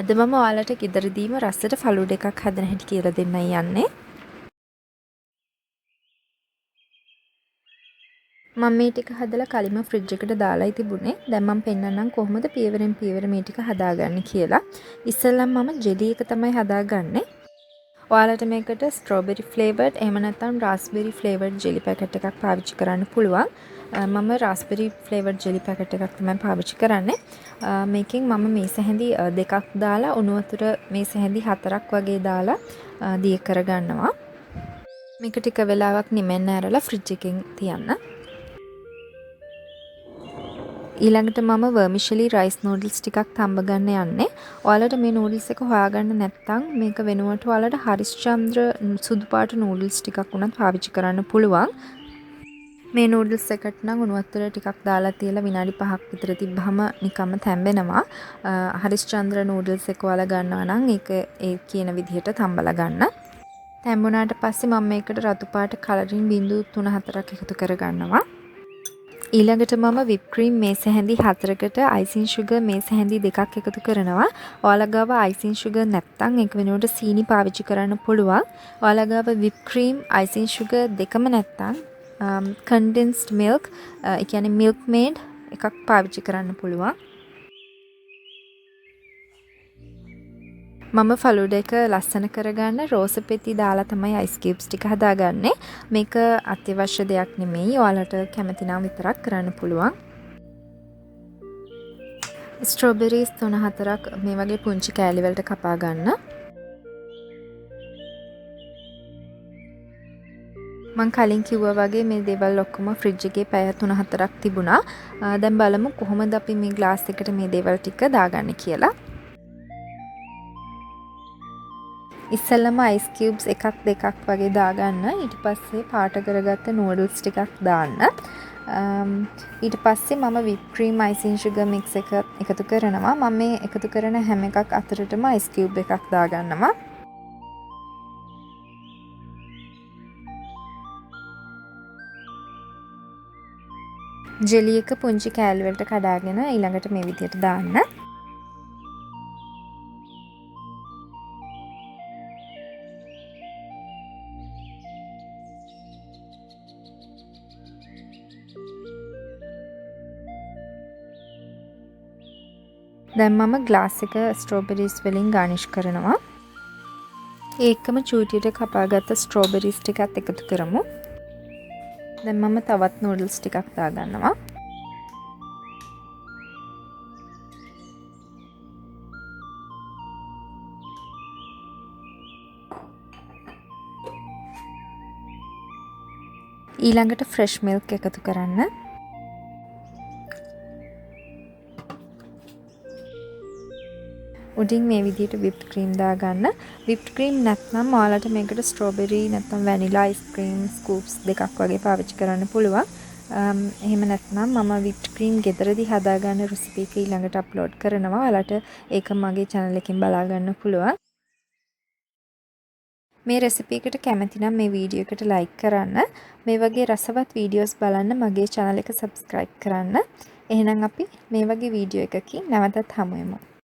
අද මම ඔයාලට ගෙදරදීම රසට ෆලූඩා එකක් හදන හැටි කියලා දෙන්නයි යන්නේ. මම මේ ටික හදලා කලින්ම ෆ්‍රිජ් එකට දාලායි තිබුණේ. දැන් මම පෙන්නන්නම් කොහොමද පියවරෙන් පියවර මේ ටික හදාගන්නේ කියලා. ඉස්සෙල්ලම මම ජෙලි එක තමයි හදාගන්නේ. ඔයාලට මේකට ස්ට්‍රෝබෙරි ෆ්ලේවර්ඩ් එහෙම නැත්නම් රාස්බෙරි ෆ්ලේවර්ඩ් ජෙලි පැකට් එකක් පාවිච්චි කරන්න පුළුවන්. මම රාස්බෙරි ෆ්ලේවර්ඩ් ජෙලි පැකට් එකක් තමයි පාවිච්චි කරන්නේ. මේකෙන් මම මේස හැඳි දෙකක් දාලා උණු වතුර මේස හැඳි 4ක් වගේ දාලා දිය කරගන්නවා. මේක ටික වෙලාවක් නිමෙන්න ඇරලා ෆ්‍රිජ් එකෙන් තියන්න. ඊළඟට මම වර්මිෂලි රයිස් නූඩල්ස් ටිකක් තඹ ගන්න යන්නේ. ඔයාලට මේ නූඩල්ස් එක හොයාගන්න නැත්නම් මේක වෙනුවට ඔයාලට හරිස්චන්ද්‍ර සුදු පාට නූඩල්ස් ටිකක් උනත් පාවිච්චි කරන්න පුළුවන්. මේ නූඩල්ස් එකට නම් උණු වතුර ටිකක් දාලා තියලා විනාඩි 5ක් විතර තිබ්බහම නිකම්ම තැම්බෙනවා. හරිස්චන්ද්‍ර නූඩල්ස් එක ඔයාලා ගන්නවා නම් ඒක ඒ කියන විදිහට තඹලා ගන්න. තැම්බුණාට පස්සේ මම මේකට රතු පාට කලරින් බිංදු 3-4ක් එකතු කරගන්නවා. ඊළඟට මම whipped cream මේස හැඳි 4කට icing sugar මේස හැඳි 2ක් එකතු කරනවා. ඔයාලා ගාව icing sugar නැත්නම් ඒක වෙනුවට සීනි පාවිච්චි කරන්න පුළුවන්. ඔයාලා ගාව whipped cream icing sugar දෙකම නැත්නම් condensed milk ඒ කියන්නේ milk made එකක් පාවිච්චි කරන්න පුළුවන්. මම ෆලූඩා එක ලස්සන කරගන්න රෝස පෙති දාලා තමයි අයිස් කියුබ්ස් ටික හදාගන්නේ. මේක අත්‍යවශ්‍ය දෙයක් නෙමෙයි. ඔයාලට කැමති නම් විතරක් කරන්න පුළුවන්. ස්ට්‍රෝබෙරිස් 3-4ක් මේ වගේ පුංචි කෑලි වලට කපා ගන්න. මම කලින් කිව්වා වගේ මේ දේවල් ඔක්කොම ෆ්‍රිජ් එකේ පැය 3-4ක් තිබුණා. දැන් බලමු කොහොමද අපි මේ ග්ලාස් එකට මේ දේවල් ටික දාගන්නේ කියලා. ඉස්සෙල්ලම අයිස් කියුබ්ස් එකක් දෙකක් වගේ දාගන්න. ඊට පස්සේ පාට කරගත්ත නූඩල්ස් ටිකක් දාන්න. ඊට පස්සේ මම whipped cream icing sugar mix එක එකතු කරනවා. මම මේ එකතු කරන හැම එකක් අතරටම අයිස් කියුබ් එකක් දාගන්නවා. ජෙලි එක පුංචි කෑලි වලට කඩාගෙන ඊළඟට මේ විදිහට දාන්න. දැන් මම ග්ලාස් එක ස්ට්‍රෝබෙරිස් වලින් ගානිෂ් කරනවා. ඒකම චූටියට කපාගත්ත ස්ට්‍රෝබෙරිස් ටිකත් එකතු කරමු. දැන් මම තවත් නූඩල්ස් ටිකක් දාගන්නවා. ඊළඟට ෆ්‍රෙෂ් මිල්ක් එකතු කරන්න. උඩින් මේ විදිහට whipped cream දාගන්න. whipped cream නැත්නම් ඔයාලට මේකට strawberry නැත්නම් vanilla ice cream scoops දෙකක් වගේ පාවිච්චි කරන්න පුළුවන්. එහෙම නැත්නම් මම whipped cream ගෙදරදී හදාගන්න recipe එක ඊළඟට upload කරනවා. ඔයාලට ඒක මගේ channel එකෙන් බලා ගන්න පුළුවන්. මේ recipe එකට කැමති නම් මේ වීඩියෝ එකට like කරන්න. මේ වගේ රසවත් videos බලන්න මගේ channel එක subscribe කරන්න. එහෙනම් අපි මේ වගේ වීඩියෝ එකකින් නැවතත් හමු වෙමු.